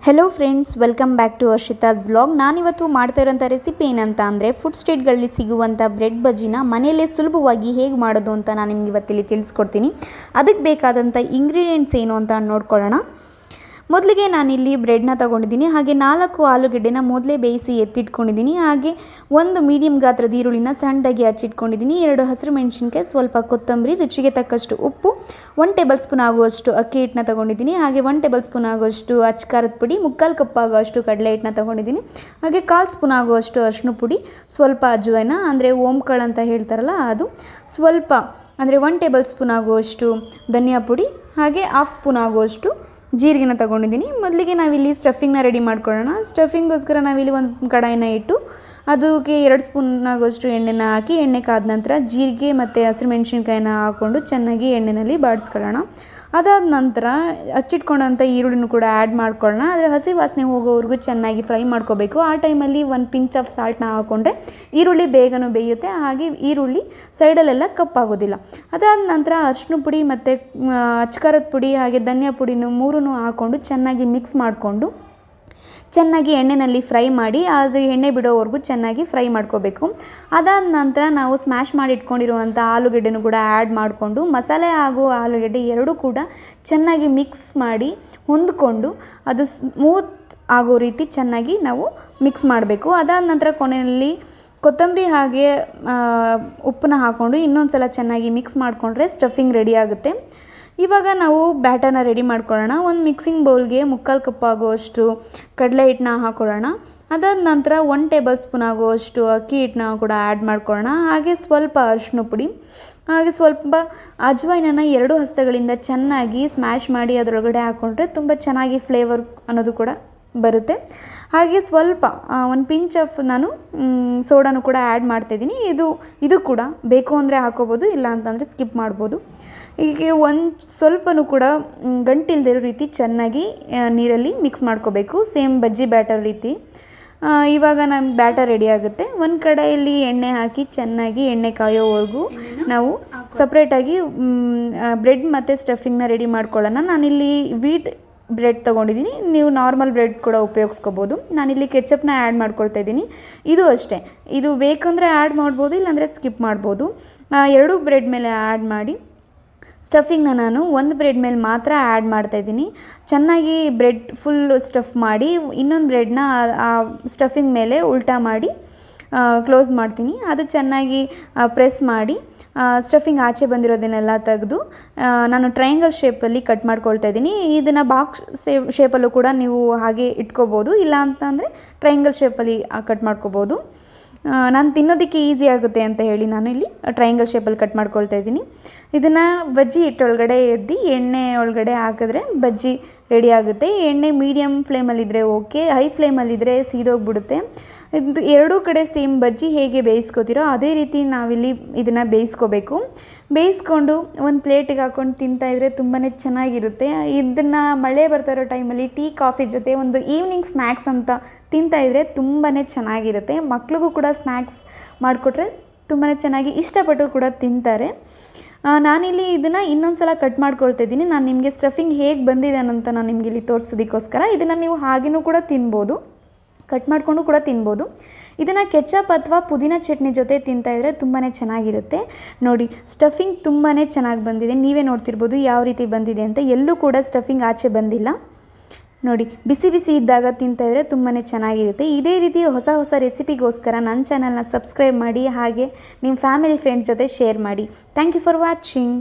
Hello friends, welcome back to Harshita's vlog. ನಾನಿವತ್ತು ಮಾಡ್ತಾ ಇರೋಂಥ ರೆಸಿಪಿ ಏನಂತ ಅಂದರೆ ಫುಡ್ ಸ್ಟ್ರೀಟ್ಗಳಲ್ಲಿ ಸಿಗುವಂಥ ಬ್ರೆಡ್ ಬಜ್ಜಿನ ಮನೆಯಲ್ಲೇ ಸುಲಭವಾಗಿ ಹೇಗೆ ಮಾಡೋದು ಅಂತ ನಾನು ನಿಮ್ಗೆ ಇವತ್ತಿಲ್ಲಿ ತಿಳಿಸ್ಕೊಡ್ತೀನಿ. ಅದಕ್ಕೆ ಬೇಕಾದಂಥ ಇಂಗ್ರೀಡಿಯೆಂಟ್ಸ್ ಏನು ಅಂತ ನೋಡ್ಕೊಳ್ಳೋಣ. ಮೊದಲಿಗೆ ನಾನಿಲ್ಲಿ ಬ್ರೆಡ್ನ ತೊಗೊಂಡಿದ್ದೀನಿ. ಹಾಗೆ 4 ಆಲೂಗೆಡ್ಡೆನ ಮೊದಲೇ ಬೇಯಿಸಿ ಎತ್ತಿಟ್ಕೊಂಡಿದ್ದೀನಿ. ಹಾಗೆ 1 ಮೀಡಿಯಮ್ ಗಾತ್ರದ ಈರುಳ್ಳಿನ ಸಣ್ಣದಾಗಿ ಹಚ್ಚಿಟ್ಕೊಂಡಿದ್ದೀನಿ. 2 ಹಸಿರು ಮೆಣಸಿನ್ಕಾಯಿ, ಸ್ವಲ್ಪ ಕೊತ್ತಂಬರಿ, ರುಚಿಗೆ ತಕ್ಕಷ್ಟು ಉಪ್ಪು, 1 ಟೇಬಲ್ ಸ್ಪೂನ್ ಆಗುವಷ್ಟು ಅಕ್ಕಿ ಹಿಟ್ಟನ್ನ ತೊಗೊಂಡಿದ್ದೀನಿ. ಹಾಗೆ 1 ಟೇಬಲ್ ಸ್ಪೂನ್ ಆಗುವಷ್ಟು ಅಚ್ಕಾರದ ಪುಡಿ, 3/4 ಕಪ್ ಆಗುವಷ್ಟು ಕಡಲೆ ಹಿಟ್ಟನ್ನ ತೊಗೊಂಡಿದ್ದೀನಿ. ಹಾಗೆ 1/4 ಸ್ಪೂನ್ ಆಗುವಷ್ಟು ಅರಿಶಿನ ಪುಡಿ, ಸ್ವಲ್ಪ ಅಜ್ವೈನ ಅಂದರೆ ಓಂಕಾಳು ಅಂತ ಹೇಳ್ತಾರಲ್ಲ ಅದು, ಸ್ವಲ್ಪ ಅಂದರೆ 1 ಟೇಬಲ್ ಸ್ಪೂನ್ ಆಗುವಷ್ಟು ಧನಿಯಾ ಪುಡಿ, ಹಾಗೆ 1/2 ಸ್ಪೂನ್ ಆಗುವಷ್ಟು ಜೀರಿಗೆನ ತೊಗೊಂಡಿದ್ದೀನಿ. ಮೊದಲಿಗೆ ನಾವಿಲ್ಲಿ ಸ್ಟಫಿಂಗ್ನ ರೆಡಿ ಮಾಡ್ಕೊಳ್ಳೋಣ. ಸ್ಟಫಿಂಗೋಸ್ಕರ ನಾವಿಲ್ಲಿ ಒಂದು ಕಡಾಯಿನ ಇಟ್ಟು ಅದಕ್ಕೆ 2 ಸ್ಪೂನ್ ಆಗುವಷ್ಟು ಎಣ್ಣೆನ ಹಾಕಿ, ಎಣ್ಣೆ ಕಾದ ನಂತರ ಜೀರಿಗೆ ಮತ್ತು ಹಸಿರು ಮೆಣಸಿನ್ಕಾಯಿನ ಹಾಕ್ಕೊಂಡು ಚೆನ್ನಾಗಿ ಎಣ್ಣೆಯಲ್ಲಿ ಬಾಡಿಸ್ಕೊಳ್ಳೋಣ. ಅದಾದ ನಂತರ ಹಚ್ಚಿಟ್ಕೊಂಡಂಥ ಈರುಳ್ಳಿನೂ ಕೂಡ ಆ್ಯಡ್ ಮಾಡ್ಕೊಳ್ಳೋಣ. ಅದರ ಹಸಿ ವಾಸನೆ ಹೋಗೋವರೆಗೂ ಚೆನ್ನಾಗಿ ಫ್ರೈ ಮಾಡ್ಕೋಬೇಕು. ಆ ಟೈಮಲ್ಲಿ 1 ಪಿಂಚ್ ಆಫ್ ಸಾಲ್ಟ್ನ ಹಾಕ್ಕೊಂಡ್ರೆ ಈರುಳ್ಳಿ ಬೇಗನೂ ಬೇಯುತ್ತೆ, ಹಾಗೆ ಈರುಳ್ಳಿ ಸೈಡಲ್ಲೆಲ್ಲ ಕಪ್ಪಾಗೋದಿಲ್ಲ. ಅದಾದ ನಂತರ ಅರಿಶಿನ ಪುಡಿ ಮತ್ತು ಅಚ್ಕಾರದ ಪುಡಿ ಹಾಗೆ ಧನಿಯಾ ಪುಡಿನೂ 3 ಹಾಕ್ಕೊಂಡು ಚೆನ್ನಾಗಿ ಮಿಕ್ಸ್ ಮಾಡಿಕೊಂಡು ಚೆನ್ನಾಗಿ ಎಣ್ಣೆಯಲ್ಲಿ ಫ್ರೈ ಮಾಡಿ ಅದು ಎಣ್ಣೆ ಬಿಡೋವರೆಗೂ ಚೆನ್ನಾಗಿ ಫ್ರೈ ಮಾಡ್ಕೋಬೇಕು. ಅದಾದ ನಂತರ ನಾವು ಸ್ಮ್ಯಾಶ್ ಮಾಡಿ ಇಟ್ಕೊಂಡಿರುವಂಥ ಆಲೂಗೆಡ್ಡೆನೂ ಕೂಡ ಆ್ಯಡ್ ಮಾಡಿಕೊಂಡು ಮಸಾಲೆ ಹಾಗೂ ಆಲೂಗೆಡ್ಡೆ ಎರಡೂ ಕೂಡ ಚೆನ್ನಾಗಿ ಮಿಕ್ಸ್ ಮಾಡಿ ಹೊಂದ್ಕೊಂಡು ಅದು ಸ್ಮೂತ್ ಆಗೋ ರೀತಿ ಚೆನ್ನಾಗಿ ನಾವು ಮಿಕ್ಸ್ ಮಾಡಬೇಕು. ಅದಾದ ನಂತರ ಕೊನೆಯಲ್ಲಿ ಕೊತ್ತಂಬರಿ ಹಾಗೆ ಉಪ್ಪನ್ನ ಹಾಕ್ಕೊಂಡು ಇನ್ನೊಂದು ಸಲ ಚೆನ್ನಾಗಿ ಮಿಕ್ಸ್ ಮಾಡಿಕೊಂಡ್ರೆ ಸ್ಟಫಿಂಗ್ ರೆಡಿ ಆಗುತ್ತೆ. ಇವಾಗ ನಾವು ಬ್ಯಾಟರ್ನ ರೆಡಿ ಮಾಡ್ಕೊಳ್ಳೋಣ. ಒಂದು ಮಿಕ್ಸಿಂಗ್ ಬೌಲ್ಗೆ 3/4 ಕಪ್ ಆಗುವಷ್ಟು ಕಡಲೆ ಹಿಟ್ಟನ್ನ ಹಾಕ್ಕೊಳ್ಳೋಣ. ಅದಾದ ನಂತರ 1 ಟೇಬಲ್ ಸ್ಪೂನ್ ಆಗುವಷ್ಟು ಅಕ್ಕಿ ಹಿಟ್ಟನ್ನ ಕೂಡ ಆ್ಯಡ್ ಮಾಡ್ಕೊಳ್ಳೋಣ. ಹಾಗೆ ಸ್ವಲ್ಪ ಅರಿಶಿನ ಪುಡಿ, ಹಾಗೆ ಸ್ವಲ್ಪ ಅಜ್ವೈನನ್ನು 2 ಹಸ್ತಗಳಿಂದ ಚೆನ್ನಾಗಿ ಸ್ಮ್ಯಾಶ್ ಮಾಡಿ ಅದರೊಳಗಡೆ ಹಾಕ್ಕೊಂಡ್ರೆ ತುಂಬ ಚೆನ್ನಾಗಿ ಫ್ಲೇವರ್ ಅನ್ನೋದು ಕೂಡ ಬರುತ್ತೆ. ಹಾಗೆ ಸ್ವಲ್ಪ 1 ಪಿಂಚ್ ಆಫ್ ನಾನು ಸೋಡಾನು ಕೂಡ ಆ್ಯಡ್ ಮಾಡ್ತಾಯಿದ್ದೀನಿ. ಇದು ಕೂಡ ಬೇಕು ಅಂದರೆ ಹಾಕೋಬೋದು, ಇಲ್ಲ ಅಂತಂದರೆ ಸ್ಕಿಪ್ ಮಾಡ್ಬೋದು. ಹೀಗೆ ಸ್ವಲ್ಪನೂ ಕೂಡ ಗಂಟಿಲ್ದಿರೋ ರೀತಿ ಚೆನ್ನಾಗಿ ನೀರಲ್ಲಿ ಮಿಕ್ಸ್ ಮಾಡ್ಕೋಬೇಕು, ಸೇಮ್ ಬಜ್ಜಿ ಬ್ಯಾಟರ್ ರೀತಿ. ಇವಾಗ ನಮ್ಮ ಬ್ಯಾಟರ್ ರೆಡಿ ಆಗುತ್ತೆ. ಒಂದು ಕಡೆಯಲ್ಲಿ ಎಣ್ಣೆ ಹಾಕಿ ಚೆನ್ನಾಗಿ ಎಣ್ಣೆ ಕಾಯೋವರೆಗೂ ನಾವು ಸಪ್ರೇಟಾಗಿ ಬ್ರೆಡ್ ಮತ್ತು ಸ್ಟಫಿಂಗ್ನ ರೆಡಿ ಮಾಡ್ಕೊಳ್ಳೋಣ. ನಾನಿಲ್ಲಿ ವೀಟ್ ಬ್ರೆಡ್ ತೊಗೊಂಡಿದ್ದೀನಿ, ನೀವು ನಾರ್ಮಲ್ ಬ್ರೆಡ್ ಕೂಡ ಉಪಯೋಗಿಸ್ಕೋಬೋದು. ನಾನಿಲ್ಲಿ ಕೆಚಪ್ನ ಆ್ಯಡ್ ಮಾಡ್ಕೊಳ್ತಾ ಇದ್ದೀನಿ. ಇದು ಅಷ್ಟೇ, ಇದು ಬೇಕಂದರೆ ಆ್ಯಡ್ ಮಾಡ್ಬೋದು, ಇಲ್ಲಾಂದರೆ ಸ್ಕಿಪ್ ಮಾಡ್ಬೋದು. 2 ಬ್ರೆಡ್ ಮೇಲೆ ಆ್ಯಡ್ ಮಾಡಿ ಸ್ಟಫಿಂಗ್ನ ನಾನು 1 ಬ್ರೆಡ್ ಮೇಲೆ ಮಾತ್ರ ಆ್ಯಡ್ ಮಾಡ್ತಾಯಿದ್ದೀನಿ. ಚೆನ್ನಾಗಿ ಬ್ರೆಡ್ ಫುಲ್ ಸ್ಟಫ್ ಮಾಡಿ ಇನ್ನೊಂದು ಬ್ರೆಡ್ನ ಆ ಸ್ಟಫಿಂಗ್ ಮೇಲೆ ಉಲ್ಟಾ ಮಾಡಿ ಕ್ಲೋಸ್ ಮಾಡ್ತೀನಿ. ಅದು ಚೆನ್ನಾಗಿ ಪ್ರೆಸ್ ಮಾಡಿ ಸ್ಟಫಿಂಗ್ ಆಚೆ ಬಂದಿರೋದನ್ನೆಲ್ಲ ತೆಗೆದು ನಾನು ಟ್ರಯಾಂಗಲ್ ಶೇಪಲ್ಲಿ ಕಟ್ ಮಾಡ್ಕೊಳ್ತಾ ಇದ್ದೀನಿ. ಇದನ್ನು ಬಾಕ್ಸ್ ಶೇಪಲ್ಲೂ ಕೂಡ ನೀವು ಹಾಗೆ ಇಟ್ಕೋಬೋದು, ಇಲ್ಲ ಅಂತಂದರೆ ಟ್ರಯಾಂಗಲ್ ಶೇಪಲ್ಲಿ ಕಟ್ ಮಾಡ್ಕೋಬೋದು. ನಾನು ತಿನ್ನೋದಕ್ಕೆ ಈಸಿ ಆಗುತ್ತೆ ಅಂತ ಹೇಳಿ ನಾನು ಇಲ್ಲಿ ಟ್ರಯಾಂಗಲ್ ಶೇಪಲ್ಲಿ ಕಟ್ ಮಾಡ್ಕೊಳ್ತಾ ಇದ್ದೀನಿ. ಇದನ್ನು ಬಜ್ಜಿ ಹಿಟ್ಟೊಳಗಡೆ ಎದ್ದು ಎಣ್ಣೆ ಒಳಗಡೆ ಹಾಕಿದ್ರೆ ಬಜ್ಜಿ ರೆಡಿ ಆಗುತ್ತೆ. ಎಣ್ಣೆ ಮೀಡಿಯಮ್ ಫ್ಲೇಮಲ್ಲಿದ್ದರೆ ಓಕೆ, ಹೈ ಫ್ಲೇಮಲ್ಲಿದ್ದರೆ ಸೀದೋಗ್ಬಿಡುತ್ತೆ. ಇದು ಎರಡೂ ಕಡೆ ಸೇಮ್ ಬಜ್ಜಿ ಹೇಗೆ ಬೇಯಿಸ್ಕೋತೀರೋ ಅದೇ ರೀತಿ ನಾವಿಲ್ಲಿ ಇದನ್ನು ಬೇಯಿಸ್ಕೊಂಡು ಒಂದು ಪ್ಲೇಟಿಗೆ ಹಾಕ್ಕೊಂಡು ತಿಂತಾಯಿದ್ರೆ ತುಂಬಾ ಚೆನ್ನಾಗಿರುತ್ತೆ. ಇದನ್ನು ಮಳೆ ಬರ್ತಾ ಇರೋ ಟೈಮಲ್ಲಿ ಟೀ ಕಾಫಿ ಜೊತೆ ಒಂದು ಈವ್ನಿಂಗ್ ಸ್ನ್ಯಾಕ್ಸ್ ಅಂತ ತಿಂತಾಯಿದ್ರೆ ತುಂಬಾ ಚೆನ್ನಾಗಿರುತ್ತೆ. ಮಕ್ಳಿಗೂ ಕೂಡ ಸ್ನ್ಯಾಕ್ಸ್ ಮಾಡಿಕೊಟ್ರೆ ತುಂಬಾ ಚೆನ್ನಾಗಿ ಇಷ್ಟಪಟ್ಟು ಕೂಡ ತಿಂತಾರೆ. ನಾನಿಲ್ಲಿ ಇದನ್ನು ಇನ್ನೊಂದು ಸಲ ಕಟ್ ಮಾಡ್ಕೊಳ್ತಾ ಇದ್ದೀನಿ. ನಾನು ನಿಮಗೆ ಸ್ಟಫಿಂಗ್ ಹೇಗೆ ಬಂದಿದೆ ಅಂತ ನಾನು ನಿಮಗೆ ಇಲ್ಲಿ ತೋರಿಸೋದಕ್ಕೋಸ್ಕರ. ಇದನ್ನು ನೀವು ಹಾಗೆಯೂ ಕೂಡ ತಿನ್ಬೋದು, ಕಟ್ ಮಾಡಿಕೊಂಡು ಕೂಡ ತಿನ್ಬೋದು. ಇದನ್ನು ಕೆಚಪ್ ಅಥವಾ ಪುದೀನ ಚಟ್ನಿ ಜೊತೆ ತಿಂತಾಯಿದ್ರೆ ತುಂಬಾ ಚೆನ್ನಾಗಿರುತ್ತೆ. ನೋಡಿ, ಸ್ಟಫಿಂಗ್ ತುಂಬಾ ಚೆನ್ನಾಗಿ ಬಂದಿದೆ. ನೀವೇ ನೋಡ್ತಿರ್ಬೋದು ಯಾವ ರೀತಿ ಬಂದಿದೆ ಅಂತ. ಎಲ್ಲೂ ಕೂಡ ಸ್ಟಫಿಂಗ್ ಆಚೆ ಬಂದಿಲ್ಲ. ನೋಡಿ, ಬಿಸಿ ಬಿಸಿ ಇದ್ದಾಗ ತಿಂತಾಯಿದ್ರೆ ತುಂಬಾ ಚೆನ್ನಾಗಿರುತ್ತೆ. ಇದೇ ರೀತಿ ಹೊಸ ರೆಸಿಪಿಗೋಸ್ಕರ ನನ್ನ ಚಾನಲ್ನ ಸಬ್ಸ್ಕ್ರೈಬ್ ಮಾಡಿ, ಹಾಗೆ ನಿಮ್ಮ ಫ್ಯಾಮಿಲಿ ಫ್ರೆಂಡ್ಸ್ ಜೊತೆ ಶೇರ್ ಮಾಡಿ. Thank you for watching.